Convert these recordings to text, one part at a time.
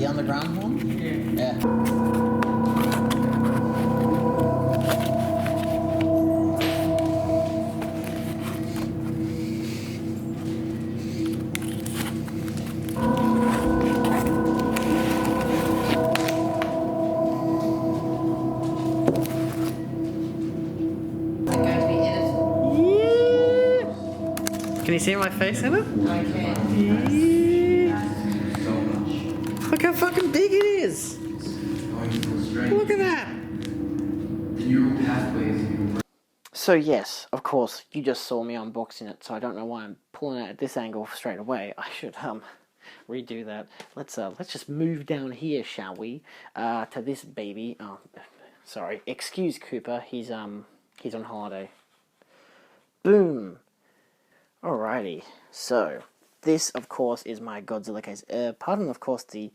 the underground one? Yeah. Yeah. Can you see my face in it? I can. Yeah. Look how fucking big it is! Look at that! So yes, of course, you just saw me unboxing it, so I don't know why I'm pulling it at this angle straight away. I should redo that. Let's just move down here, shall we? To this baby. Oh, sorry. Excuse Cooper. He's on holiday. Boom. Alrighty. So this, of course, is my Godzilla case. Pardon, of course, the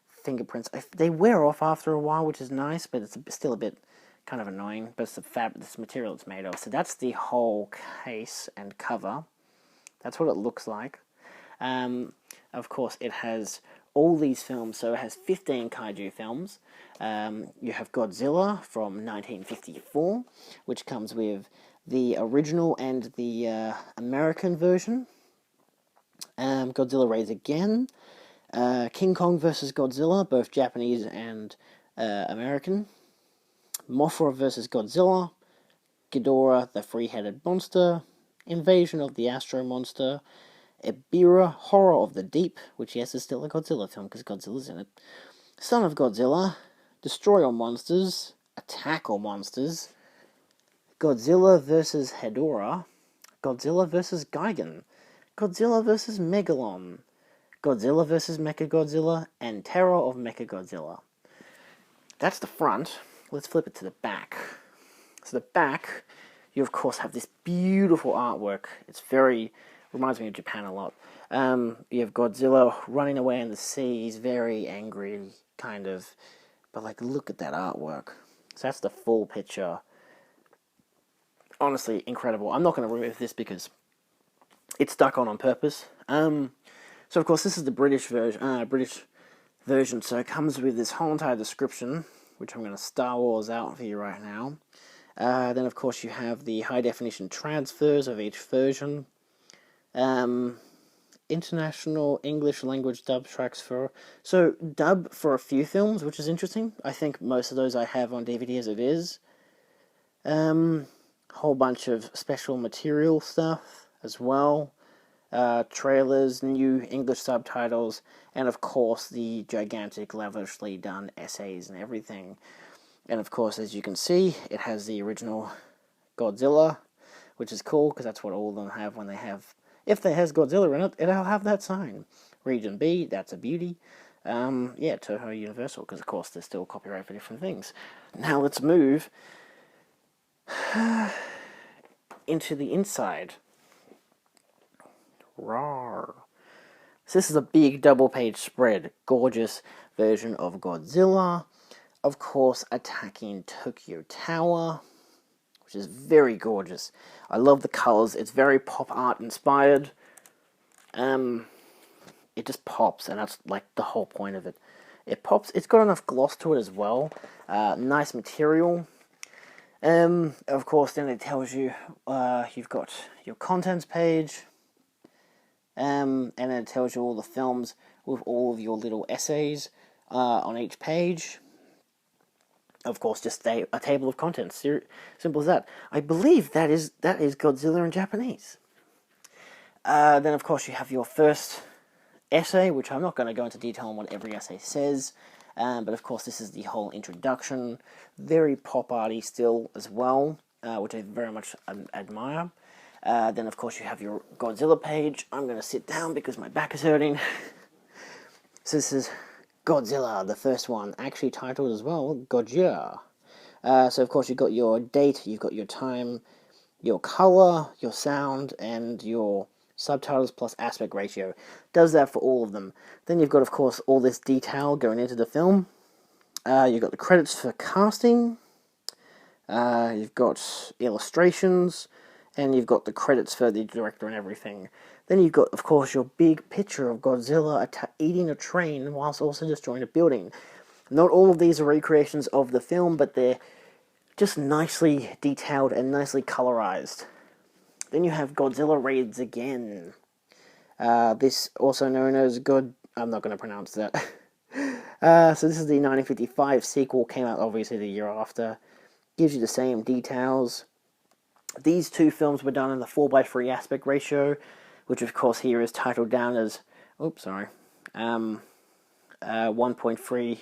fingerprints. They wear off after a while, which is nice, but it's still a bit kind of annoying. But it's the fabric, this material it's made of. So that's the whole case and cover. That's what it looks like. Of course, it has all these films. So it has 15 kaiju films. You have Godzilla from 1954, which comes with the original and the American version. Godzilla Raids Again. King Kong vs. Godzilla, both Japanese and American. Mothra vs. Godzilla. Hedorah, the three-headed monster. Invasion of the Astro monster. Ebirah, Horror of the Deep, which yes is still a Godzilla film because Godzilla's in it. Son of Godzilla. Destroy All Monsters. Attack All Monsters. Godzilla vs. Hedorah. Godzilla vs. Gigan. Godzilla vs. Megalon. Godzilla vs. Mechagodzilla, and Terror of Mechagodzilla. That's the front. Let's flip it to the back. So the back, you of course have this beautiful artwork. It's reminds me of Japan a lot. You have Godzilla running away in the sea. He's very angry, kind of. But like, look at that artwork. So that's the full picture. Honestly, incredible. I'm not going to remove this because it's stuck on purpose. So of course this is the British version. So it comes with this whole entire description, which I'm going to Star Wars out for you right now. Then of course you have the high definition transfers of each version. International English language dub tracks so dub for a few films, which is interesting. I think most of those I have on DVD as it is. Whole bunch of special material stuff as well. Trailers, new English subtitles, and of course the gigantic, lavishly done essays and everything. And of course, as you can see, it has the original Godzilla, which is cool because that's what all of them have when they have. If there has Godzilla in it, it'll have that sign. Region B, that's a beauty. Yeah, Toho Universal, because of course there's still copyright for different things. Now let's move into the inside. Rawr. So this is a big double-page spread. Gorgeous version of Godzilla. Of course, attacking Tokyo Tower, which is very gorgeous. I love the colors. It's very pop art inspired. It just pops, and that's like the whole point of it. It pops. It's got enough gloss to it as well. Nice material. Of course, then it tells you you've got your contents page. And then it tells you all the films with all of your little essays on each page. Of course, just a table of contents. Simple as that. I believe that is Godzilla in Japanese. Then, of course, you have your first essay, which I'm not going to go into detail on what every essay says. But, of course, this is the whole introduction. Very pop-arty still as well, which I very much admire. Then, of course, you have your Godzilla page. I'm going to sit down because my back is hurting. So this is Godzilla, the first one, actually titled as well, Godzilla. So, of course, you've got your date, you've got your time, your color, your sound, and your subtitles plus aspect ratio. Does that for all of them. Then you've got, of course, all this detail going into the film. You've got the credits for casting. You've got illustrations. And you've got the credits for the director and everything. Then you've got, of course, your big picture of Godzilla eating a train whilst also destroying a building. Not all of these are recreations of the film, but they're just nicely detailed and nicely colorized. Then you have Godzilla Raids Again. This also known as I'm not going to pronounce that. So this is the 1955 sequel, came out obviously the year after. Gives you the same details. These two films were done in the 4:3 aspect ratio, which of course here is titled down as, 1.3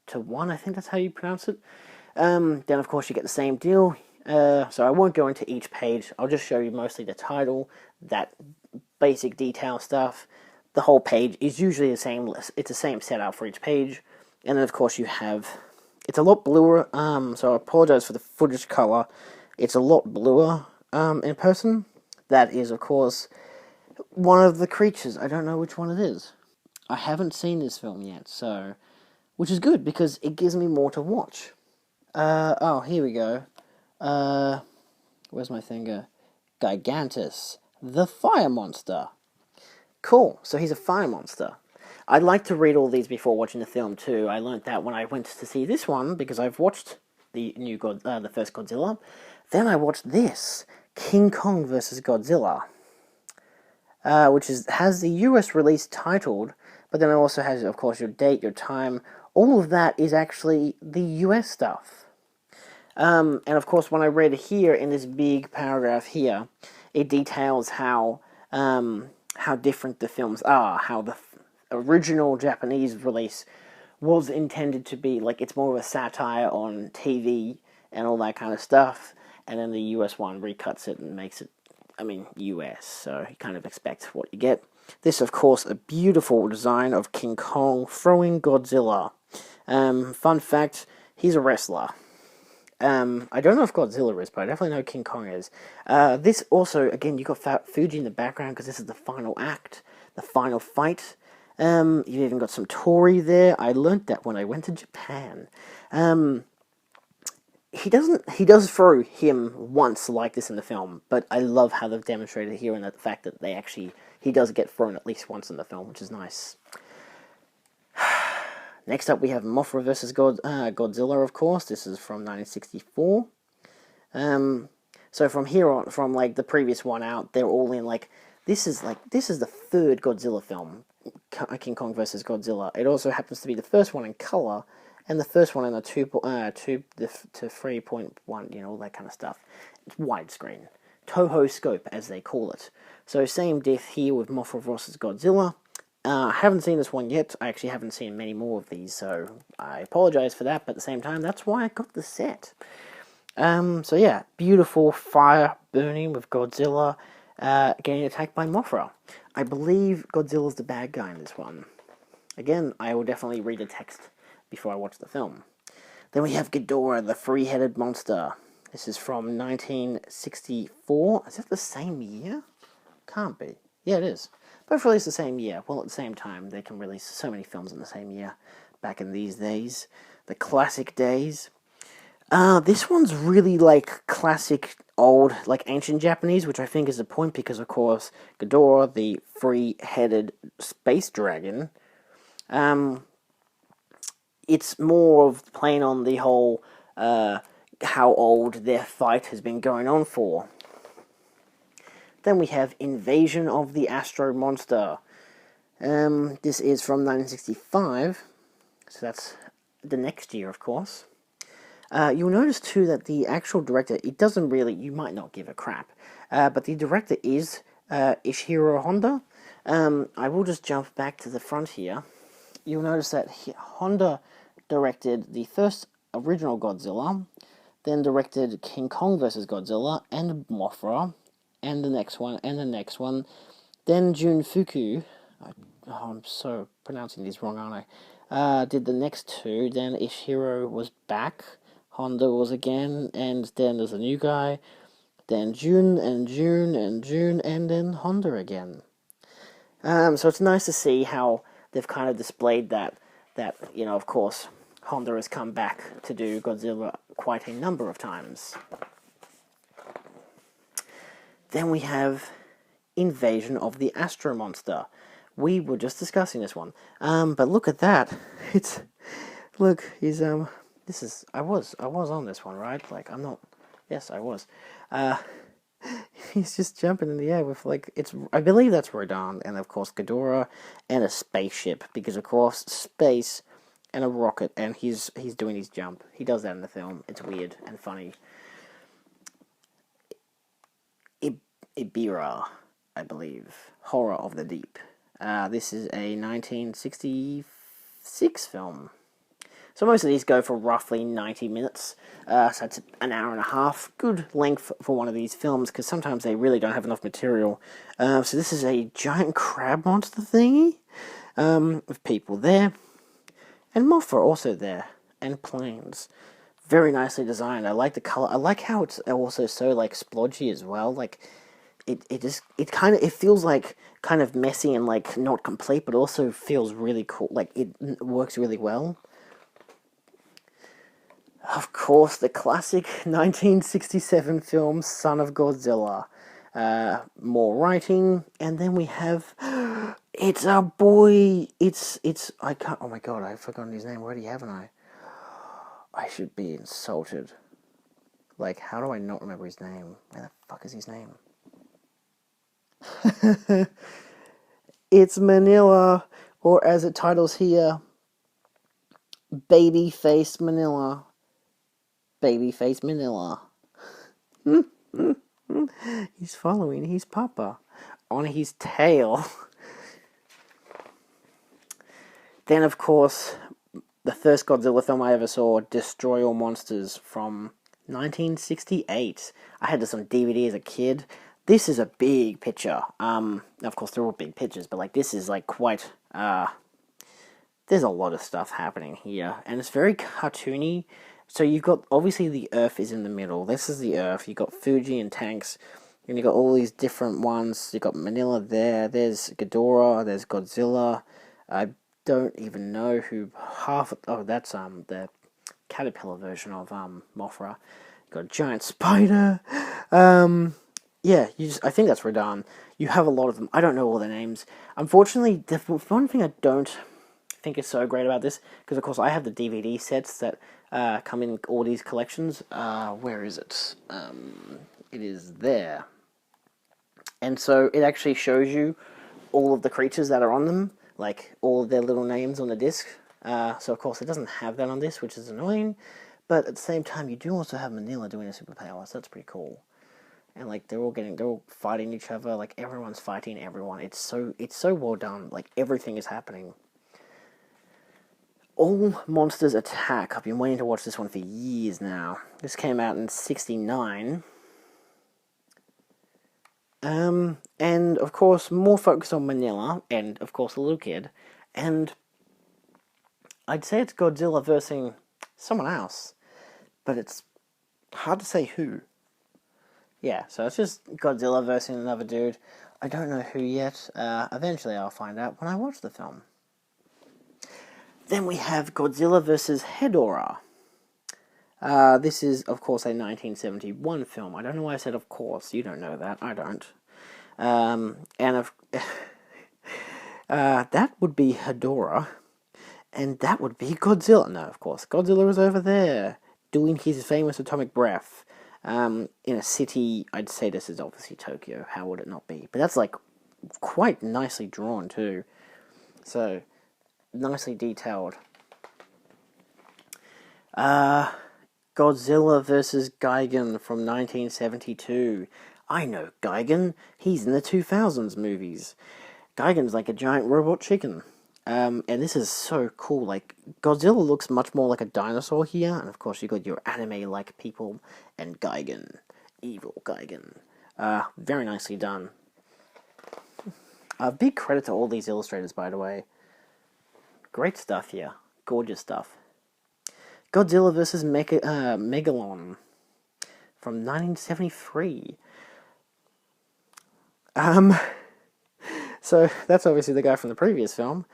to 1, I think that's how you pronounce it. Then of course you get the same deal. So I won't go into each page, I'll just show you mostly the title, that basic detail stuff. The whole page is usually the same, it's the same setup for each page. And then of course you have, it's a lot bluer, so I apologize for the footage color. It's a lot bluer in person. That is of course one of the creatures. I don't know which one it is. I haven't seen this film yet, so, which is good because it gives me more to watch. Oh, here we go. Where's my finger? Gigantus, the fire monster. Cool, so he's a fire monster. I'd like to read all these before watching the film too. I learnt that when I went to see this one, because I've watched the the first Godzilla. Then I watched this, King Kong vs. Godzilla, which has the US release titled, but then it also has, of course, your date, your time. All of that is actually the US stuff. And of course, when I read here in this big paragraph here, it details how different the films are, how the original Japanese release was intended to be, like, it's more of a satire on TV and all that kind of stuff, and then the US one recuts it and makes it, US, so you kind of expect what you get. This, of course, a beautiful design of King Kong throwing Godzilla. Fun fact, he's a wrestler. I don't know if Godzilla is, but I definitely know King Kong is. This also, again, you got Fuji in the background because this is the final act, the final fight. You've even got some Tori there. I learnt that when I went to Japan. He does throw him once like this in the film, but I love how they've demonstrated here and the fact that he does get thrown at least once in the film, which is nice. Next up, we have Mothra vs. Godzilla, of course. This is from 1964. So from here on, from like the previous one out, they're all in this is the third Godzilla film, King Kong vs. Godzilla. It also happens to be the first one in color, and the first one in a 2 to 3.1, all that kind of stuff. It's widescreen, Toho scope as they call it. So same death here with Mothra vs. Godzilla. I haven't seen this one yet. I actually haven't seen many more of these, so I apologize for that, but at the same time, that's why I got the set. So yeah, beautiful fire burning with Godzilla getting attacked by Mothra. I believe Godzilla's the bad guy in this one. Again, I will definitely read the text before I watch the film. Then we have Hedorah, the three-headed monster. This is from 1964. Is it the same year? Can't be. Yeah, it is. Both released the same year. Well, at the same time, they can release so many films in the same year. Back in these days. The classic days. This one's really like classic, old, like ancient Japanese, which I think is the point because, of course, Hedorah, the three-headed space dragon, it's more of playing on the whole, how old their fight has been going on for. Then we have Invasion of the Astro Monster. This is from 1965, so that's the next year, of course. You'll notice, too, that the actual director, it doesn't really, you might not give a crap, but the director is Ishiro Honda. I will just jump back to the front here. You'll notice that Honda directed the first original Godzilla, then directed King Kong vs. Godzilla, and Mothra, and the next one, and the next one. Then Jun Fuku, I'm so pronouncing these wrong, aren't I? Did the next two, then Ishiro was back, Honda was again, and then there's a new guy, then Jun, and Jun, and Jun, and then Honda again. So it's nice to see how they've kind of displayed that, of course, Honda has come back to do Godzilla quite a number of times. Then we have Invasion of the Astro monster. We were just discussing this one. But look at that. Look, he's this is I was on this one, right? Like I'm not. Yes, I was. He's just jumping in the air with I believe that's Rodan, and of course Hedorah, and a spaceship, because of course space and a rocket, and he's doing his jump. He does that in the film. It's weird and funny. Ibira, I believe. Horror of the Deep. This is a 1966 film. So most of these go for roughly 90 minutes, so it's an hour and a half. Good length for one of these films, because sometimes they really don't have enough material. So this is a giant crab monster thingy, with people there, and Mothra also there, and planes. Very nicely designed. I like the color. I like how it's also so splodgy as well. It feels kind of messy and not complete, but also feels really cool. It works really well. Of course, the classic 1967 film Son of Godzilla. More writing, and then we have it's a boy. I can't. Oh my god, I've forgotten his name already, haven't I? I should be insulted. How do I not remember his name? Where the fuck is his name? It's Manila, or as it titles here, Babyface Manila. Babyface Manila. He's following his papa on his tail. Then, of course, the first Godzilla film I ever saw, Destroy All Monsters, from 1968. I had this on DVD as a kid. This is a big picture. Of course, they're all big pictures, but this is quite. There's a lot of stuff happening here, and it's very cartoony. So you've got, obviously the Earth is in the middle. This is the Earth. You've got Fuji and tanks, and you've got all these different ones. You've got Manila there. There's Hedorah. There's Godzilla. I don't even know who half. Oh, that's the caterpillar version of Mothra. You've got a giant spider. Yeah, I think that's Rodan. You have a lot of them. I don't know all their names. Unfortunately, the one thing I don't think is so great about this, because of course I have the DVD sets that come in all these collections. Where is it? It is there. And so it actually shows you all of the creatures that are on them, all of their little names on the disc. So of course it doesn't have that on this, which is annoying. But at the same time, you do also have Manila doing a superpower, so that's pretty cool. And they're all fighting each other. Everyone's fighting everyone. It's so well done. Everything is happening. All Monsters Attack. I've been waiting to watch this one for years now. This came out in '69. And of course, more focused on Manila, and of course the little kid. And I'd say it's Godzilla versus someone else, but it's hard to say who. Yeah, so it's just Godzilla versus another dude. I don't know who yet. Eventually I'll find out when I watch the film. Then we have Godzilla vs. Hedorah. This is, of course, a 1971 film. I don't know why I said of course. You don't know that. I don't. That would be Hedorah. And that would be Godzilla. No, of course. Godzilla is over there, doing his famous atomic breath. In a city, I'd say this is obviously Tokyo. How would it not be? But that's quite nicely drawn too. So, nicely detailed. Godzilla vs. Gigan from 1972. I know Gigan. He's in the 2000s movies. Gigan's like a giant robot chicken. And this is so cool. Godzilla looks much more like a dinosaur here. And of course you got your anime-like people and Gigan. Evil Gigan. Very nicely done. Big credit to all these illustrators, by the way. Great stuff here. Gorgeous stuff. Godzilla vs. Megalon from 1973. So that's obviously the guy from the previous film.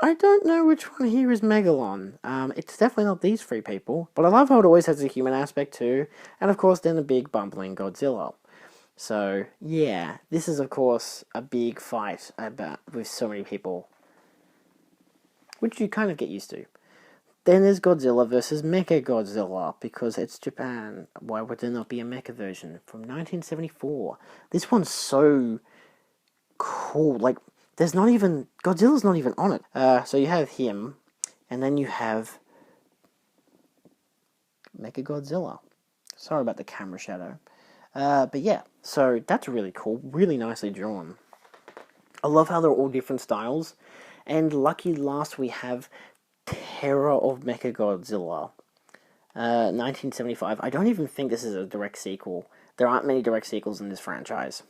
I don't know which one here is Megalon. It's definitely not these three people, but I love how it always has a human aspect too, and of course then a big bumbling Godzilla. So, yeah, this is, of course, a big fight about with so many people, which you kind of get used to. Then there's Godzilla versus Mechagodzilla, because it's Japan. Why would there not be a mecha version? From 1974. This one's so cool. Like, there's not even... Godzilla's not even on it. So you have him, and then you have Mechagodzilla. Sorry about the camera shadow. But yeah, so that's really cool. Really nicely drawn. I love how they're all different styles. And lucky last we have Terror of Mechagodzilla. 1975. I don't even think this is a direct sequel. There aren't many direct sequels in this franchise.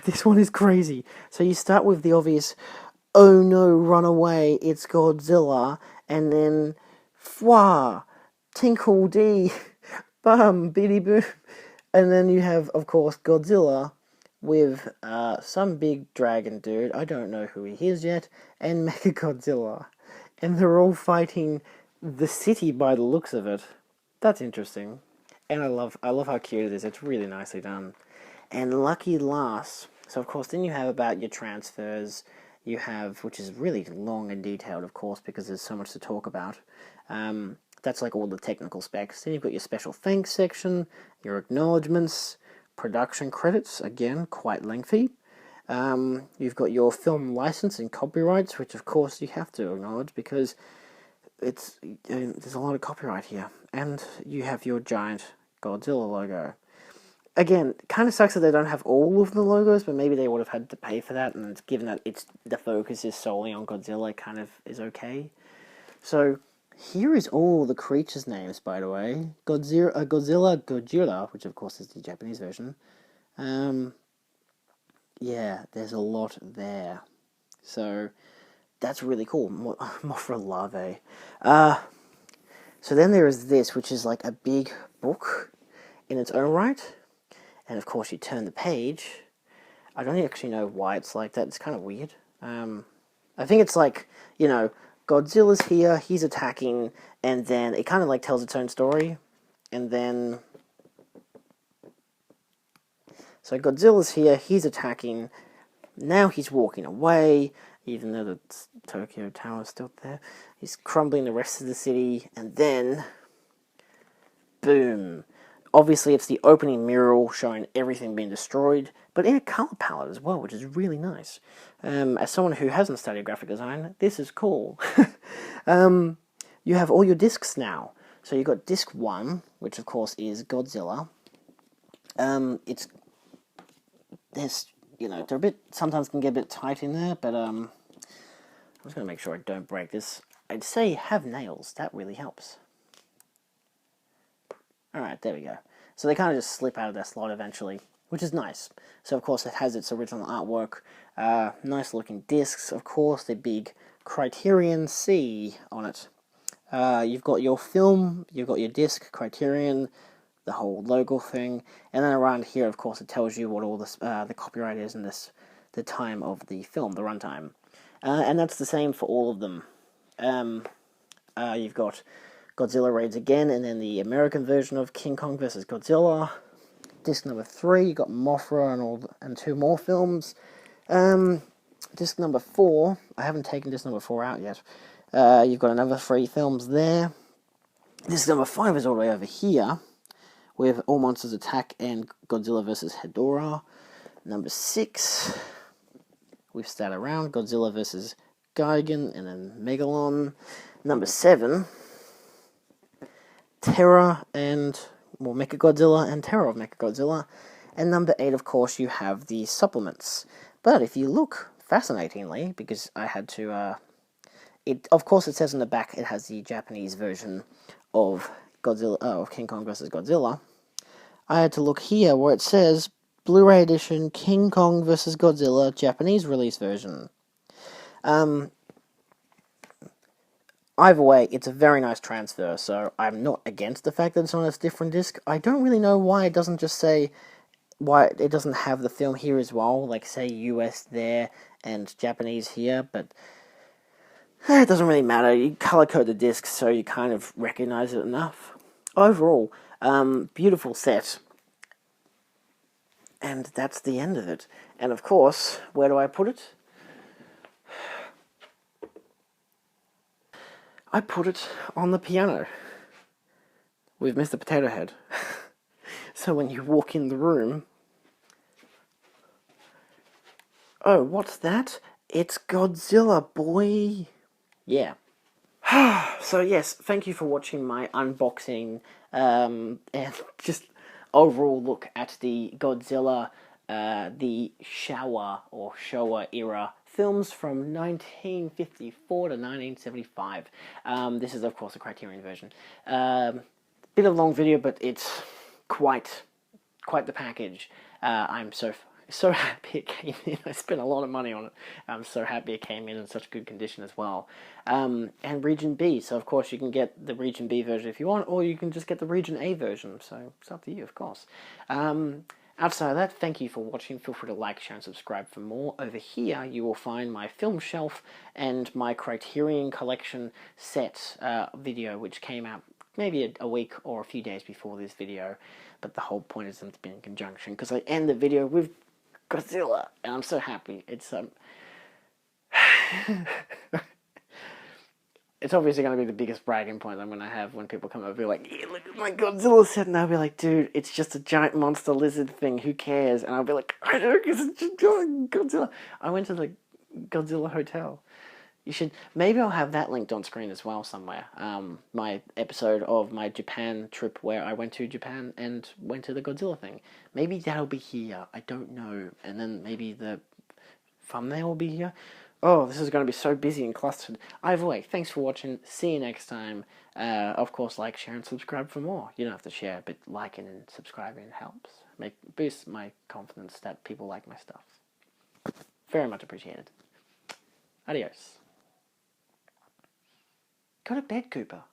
This one is crazy. So you start with the obvious, oh no, run away, it's Godzilla, and then, fwah, tinkle dee, bum, biddy boom. And then you have, of course, Godzilla with some big dragon dude, I don't know who he is yet, and Mechagodzilla. And they're all fighting the city by the looks of it. That's interesting. And I love how cute it is. It's really nicely done. And lucky last, so of course then you have about your transfers, you have, which is really long and detailed of course because there's so much to talk about. That's like all the technical specs. Then you've got your special thanks section, your acknowledgements, production credits, again quite lengthy. You've got your film license and copyrights, which of course you have to acknowledge because there's a lot of copyright here. And you have your giant Godzilla logo. Again, it kind of sucks that they don't have all of the logos, but maybe they would have had to pay for that, and given that the focus is solely on Godzilla, it kind of is okay. So, here is all the creatures' names, by the way. Godzilla, Gojira, which of course is the Japanese version. Yeah, there's a lot there. So, that's really cool. Mothra larvae. So then there is this, which is like a big book in its own right. And of course you turn the page. I don't actually know why it's like that. It's kind of weird. I think it's like, Godzilla's here, he's attacking, and then it kind of like tells its own story. And then... So Godzilla's here, he's attacking, now he's walking away, even though the Tokyo Tower's still there. He's crumbling the rest of the city, and then... Boom! Obviously, it's the opening mural showing everything being destroyed, but in a colour palette as well, which is really nice. As someone who hasn't studied graphic design, this is cool. You have all your discs now. So you've got disc 1, which of course is Godzilla. They're a bit, sometimes can get a bit tight in there, but I'm just going to make sure I don't break this. I'd say have nails, that really helps. Alright, there we go. So they kind of just slip out of their slot eventually, which is nice. So of course it has its original artwork, nice looking discs, of course, the big Criterion C on it. You've got your film, you've got your disc, Criterion, the whole logo thing, and then around here, of course, it tells you what all the copyright is and the time of the film, the runtime. And that's the same for all of them. You've got Godzilla Raids Again, and then the American version of King Kong vs. Godzilla. Disc number 3, you got Mothra and 2 more films. Disc number 4, I haven't taken disc number 4 out yet. You've got another 3 films there. Disc number 5 is all the way over here, with All Monsters Attack and Godzilla vs. Hedorah. Number 6, we've started around, Godzilla vs. Gigan, and then Megalon. Number 7, Mechagodzilla and Terror of Mechagodzilla. And number 8, of course, you have the supplements. But if you look, fascinatingly, because I had to, of course it says in the back it has the Japanese version of of King Kong vs. Godzilla. I had to look here where it says Blu-ray edition King Kong vs. Godzilla Japanese release version. Either way, it's a very nice transfer, so I'm not against the fact that it's on a different disc. I don't really know why it doesn't just say, why it doesn't have the film here as well, like say US there and Japanese here, but it doesn't really matter. You color code the discs so you kind of recognize it enough. Overall, beautiful set. And that's the end of it. And of course, where do I put it? I put it on the piano with Mr. Potato Head. So when you walk in the room... Oh, what's that? It's Godzilla, boy! Yeah. So yes, thank you for watching my unboxing and just overall look at the Godzilla, the Showa era films from 1954 to 1975. This is of course a Criterion version. Bit of a long video, but it's quite the package. I'm so happy it came in. I spent a lot of money on it. I'm so happy it came in such good condition as well. And Region B, so of course you can get the Region B version if you want, or you can just get the Region A version, so it's up to you, of course. Outside of that, thank you for watching. Feel free to like, share, and subscribe for more. Over here, you will find my film shelf and my Criterion Collection set video, which came out maybe a week or a few days before this video, but the whole point is them to be in conjunction, because I end the video with Godzilla, and I'm so happy. It's it's obviously going to be the biggest bragging point I'm going to have when people come over and be like, yeah, look at my Godzilla set, and I'll be like, dude, it's just a giant monster lizard thing, who cares? And I'll be like, I know, because it's just Godzilla. I went to the Godzilla hotel. You should, maybe I'll have that linked on screen as well somewhere. My episode of my Japan trip where I went to Japan and went to the Godzilla thing. Maybe that'll be here. I don't know. And then maybe the thumbnail will be here. Oh, this is going to be so busy and clustered. Either way, thanks for watching. See you next time. Of course, like, share, and subscribe for more. You don't have to share, but liking and subscribing helps. Boosts my confidence that people like my stuff. Very much appreciated. Adios. Go to bed, Cooper.